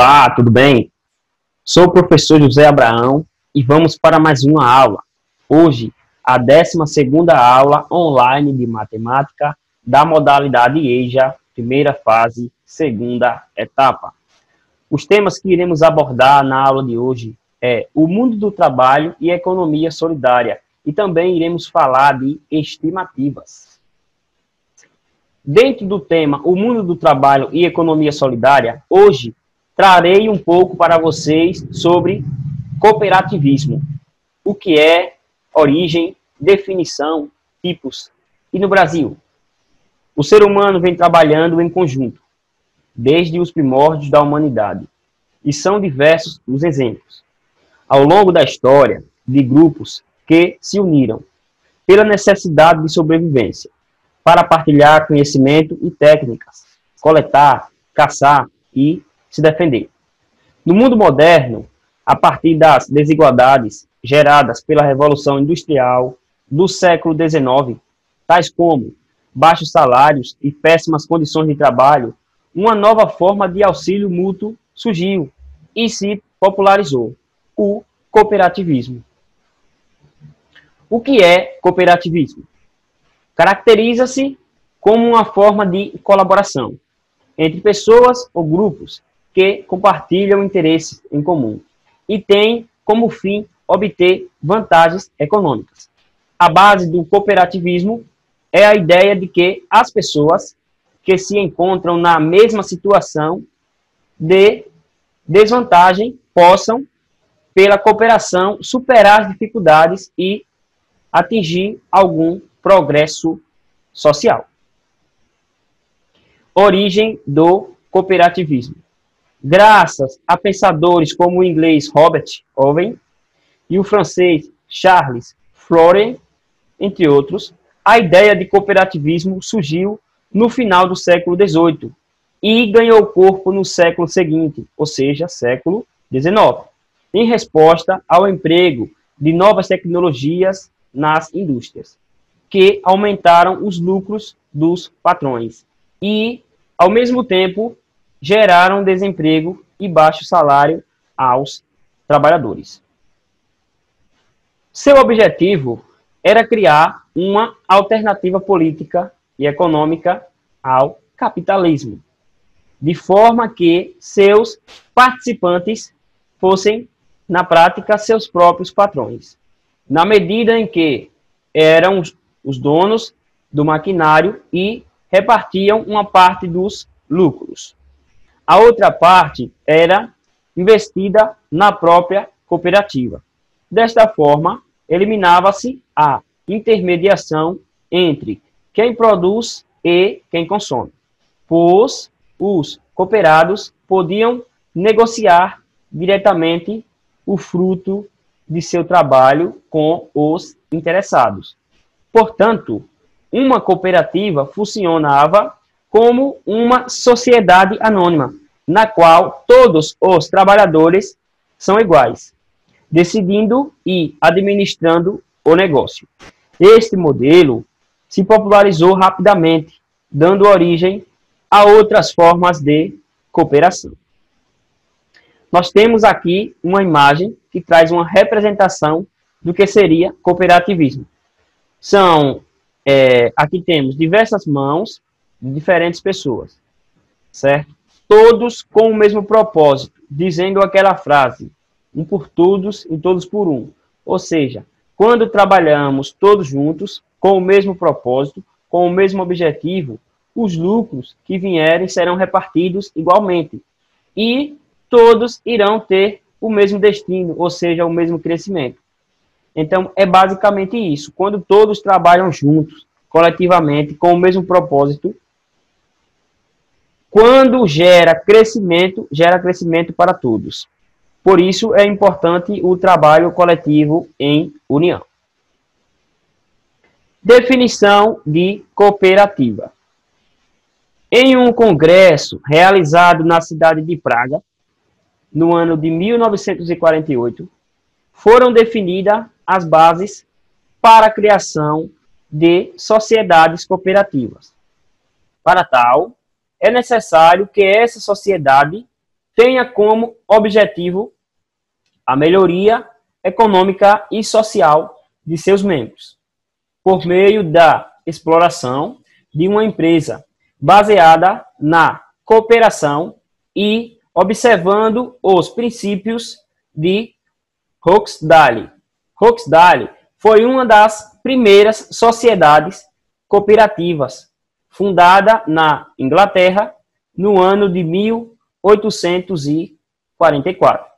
Olá, tudo bem? Sou o professor José Abraão e vamos para mais uma aula. Hoje, a 12ª aula online de matemática da modalidade EJA, primeira fase, segunda etapa. Os temas que iremos abordar na aula de hoje é o mundo do trabalho e economia solidária, e também iremos falar de estimativas. Dentro do tema o mundo do trabalho e economia solidária, hoje trarei um pouco para vocês sobre cooperativismo, o que é, origem, definição, tipos. E no Brasil, o ser humano vem trabalhando em conjunto, desde os primórdios da humanidade, e são diversos os exemplos, ao longo da história, de grupos que se uniram pela necessidade de sobrevivência, para partilhar conhecimento e técnicas, coletar, caçar e se defender. No mundo moderno, a partir das desigualdades geradas pela Revolução Industrial do século XIX, tais como baixos salários e péssimas condições de trabalho, uma nova forma de auxílio mútuo surgiu e se popularizou, o cooperativismo. O que é cooperativismo? Caracteriza-se como uma forma de colaboração entre pessoas ou grupos que compartilham interesses em comum e têm como fim obter vantagens econômicas. A base do cooperativismo é a ideia de que as pessoas que se encontram na mesma situação de desvantagem possam, pela cooperação, superar as dificuldades e atingir algum progresso social. Origem do cooperativismo. Graças a pensadores como o inglês Robert Owen e o francês Charles Fourier, entre outros, a ideia de cooperativismo surgiu no final do século XVIII e ganhou corpo no século seguinte, ou seja, século XIX, em resposta ao emprego de novas tecnologias nas indústrias, que aumentaram os lucros dos patrões e, ao mesmo tempo, geraram desemprego e baixo salário aos trabalhadores. Seu objetivo era criar uma alternativa política e econômica ao capitalismo, de forma que seus participantes fossem, na prática, seus próprios patrões, na medida em que eram os donos do maquinário e repartiam uma parte dos lucros. A outra parte era investida na própria cooperativa. Desta forma, eliminava-se a intermediação entre quem produz e quem consome, pois os cooperados podiam negociar diretamente o fruto de seu trabalho com os interessados. Portanto, uma cooperativa funcionava como uma sociedade anônima, na qual todos os trabalhadores são iguais, decidindo e administrando o negócio. Este modelo se popularizou rapidamente, dando origem a outras formas de cooperação. Nós temos aqui uma imagem que traz uma representação do que seria cooperativismo. Aqui temos diversas mãos de diferentes pessoas, certo? Todos com o mesmo propósito, dizendo aquela frase, um por todos e todos por um. Ou seja, quando trabalhamos todos juntos, com o mesmo propósito, com o mesmo objetivo, os lucros que vierem serão repartidos igualmente. E todos irão ter o mesmo destino, ou seja, o mesmo crescimento. Então, é basicamente isso. Quando todos trabalham juntos, coletivamente, com o mesmo propósito, quando gera crescimento para todos. Por isso, é importante o trabalho coletivo em união. Definição de cooperativa. Em um congresso realizado na cidade de Praga, no ano de 1948, foram definidas as bases para a criação de sociedades cooperativas. Para tal, é necessário que essa sociedade tenha como objetivo a melhoria econômica e social de seus membros, por meio da exploração de uma empresa baseada na cooperação e observando os princípios de Rochdale. Rochdale foi uma das primeiras sociedades cooperativas fundada na Inglaterra no ano de 1844.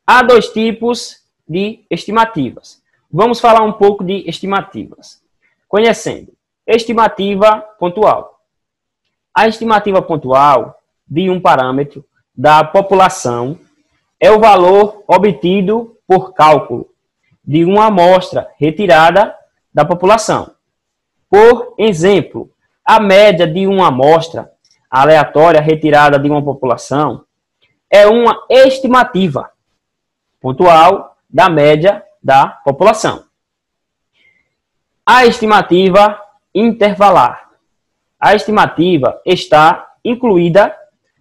Há dois tipos de estimativas. Vamos falar um pouco de estimativas. Conhecendo estimativa pontual. A estimativa pontual de um parâmetro da população é o valor obtido por cálculo de uma amostra retirada da população. Por exemplo, a média de uma amostra aleatória retirada de uma população é uma estimativa pontual da média da população. A estimativa intervalar. A estimativa está incluída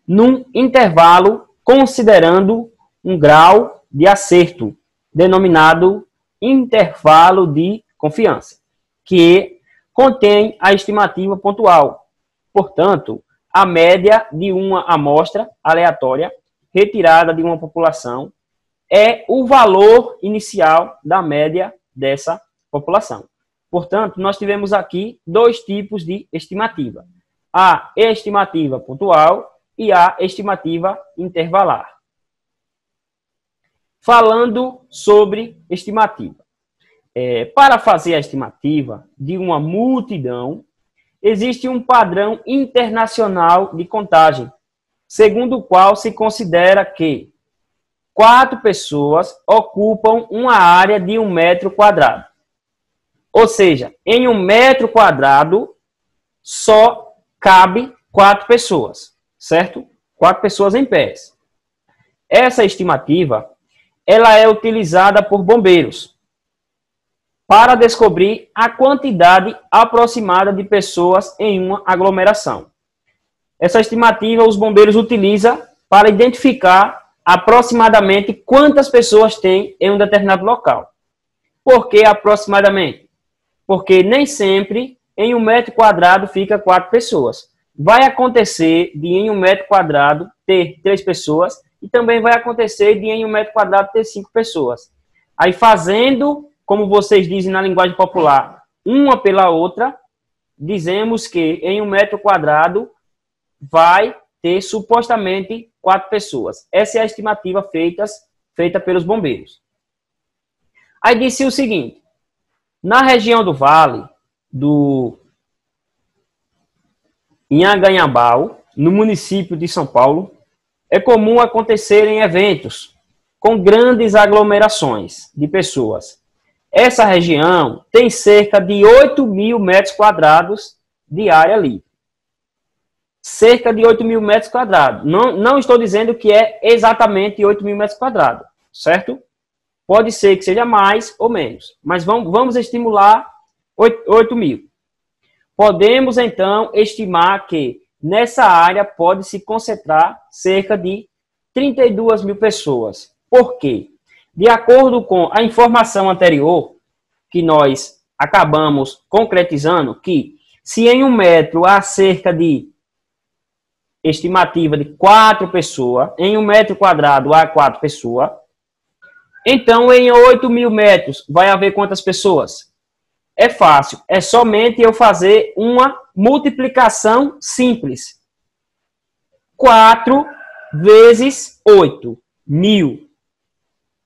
num intervalo considerando um grau de acerto, denominado intervalo de confiança, que contém a estimativa pontual. Portanto, a média de uma amostra aleatória retirada de uma população é o valor inicial da média dessa população. Portanto, nós tivemos aqui dois tipos de estimativa: a estimativa pontual e a estimativa intervalar. Falando sobre estimativa. Para fazer a estimativa de uma multidão, existe um padrão internacional de contagem, segundo o qual se considera que 4 pessoas ocupam uma área de 1 metro quadrado. Ou seja, em 1 metro quadrado só cabe 4 pessoas, certo? 4 pessoas em pé. Essa estimativa, ela é utilizada por bombeiros para descobrir a quantidade aproximada de pessoas em uma aglomeração. Essa estimativa os bombeiros utilizam para identificar aproximadamente quantas pessoas tem em um determinado local. Por que aproximadamente? Porque nem sempre em 1 metro quadrado fica 4 pessoas. Vai acontecer de em 1 metro quadrado ter 3 pessoas e também vai acontecer de em 1 metro quadrado ter 5 pessoas. Aí fazendo, como vocês dizem na linguagem popular, uma pela outra, dizemos que em 1 metro quadrado vai ter supostamente 4 pessoas. Essa é a estimativa feita pelos bombeiros. Aí disse o seguinte: na região do Vale do Anhangabaú, no município de São Paulo, é comum acontecerem eventos com grandes aglomerações de pessoas. Essa região tem cerca de 8.000 metros quadrados de área livre. Cerca de 8.000 metros quadrados. Não estou dizendo que é exatamente 8.000 metros quadrados, certo? Pode ser que seja mais ou menos, mas vamos estimular 8.000. Podemos, então, estimar que nessa área pode se concentrar cerca de 32.000 pessoas. Por quê? De acordo com a informação anterior, que nós acabamos concretizando, que se em 1 metro há cerca de estimativa de 4 pessoas, em 1 metro quadrado há 4 pessoas, então em 8.000 metros vai haver quantas pessoas? É fácil, é somente eu fazer uma multiplicação simples. 4 vezes 8.000.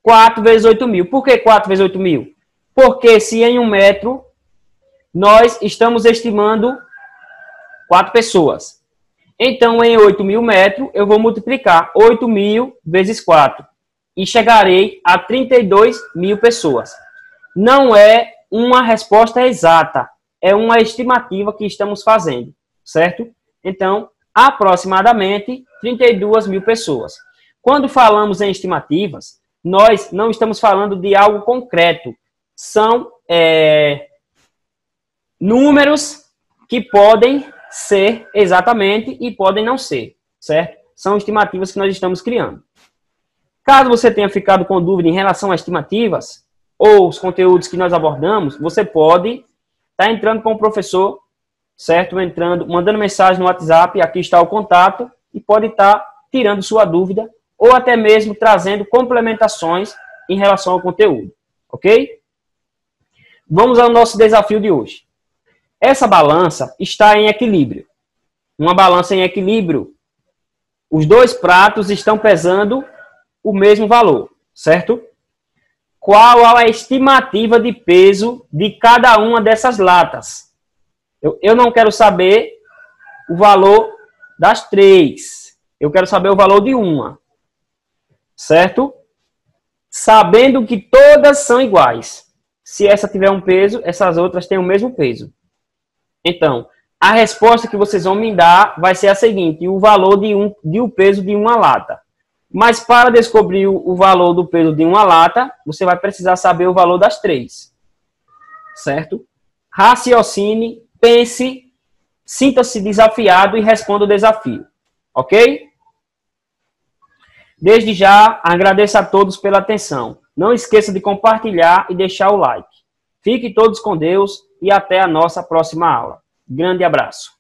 4 vezes 8.000. Por que 4 vezes 8.000? Porque se em 1 metro nós estamos estimando 4 pessoas. Então, em 8.000 metros, eu vou multiplicar 8.000 vezes 4. E chegarei a 32.000 pessoas. Não é uma resposta exata. É uma estimativa que estamos fazendo. Certo? Então, aproximadamente 32.000 pessoas. Quando falamos em estimativas, nós não estamos falando de algo concreto. São números que podem ser exatamente e podem não ser, certo? são estimativas que nós estamos criando. Caso você tenha ficado com dúvida em relação às estimativas ou os conteúdos que nós abordamos, você pode estar entrando com o professor, certo? Mandando mensagem no WhatsApp, aqui está o contato, e pode estar tirando sua dúvida ou até mesmo trazendo complementações em relação ao conteúdo, ok? Vamos ao nosso desafio de hoje. Essa balança está em equilíbrio. Uma balança em equilíbrio, os dois pratos estão pesando o mesmo valor, certo? Qual a estimativa de peso de cada uma dessas latas? Eu não quero saber o valor das 3. Eu quero saber o valor de uma. Certo? Sabendo que todas são iguais. Se essa tiver um peso, essas outras têm o mesmo peso. Então, a resposta que vocês vão me dar vai ser a seguinte: o valor de o peso de uma lata. Mas para descobrir o valor do peso de uma lata, você vai precisar saber o valor das 3. Certo? Raciocine, pense, sinta-se desafiado e responda o desafio. Ok? Desde já, agradeço a todos pela atenção. Não esqueça de compartilhar e deixar o like. Fiquem todos com Deus e até a nossa próxima aula. Grande abraço.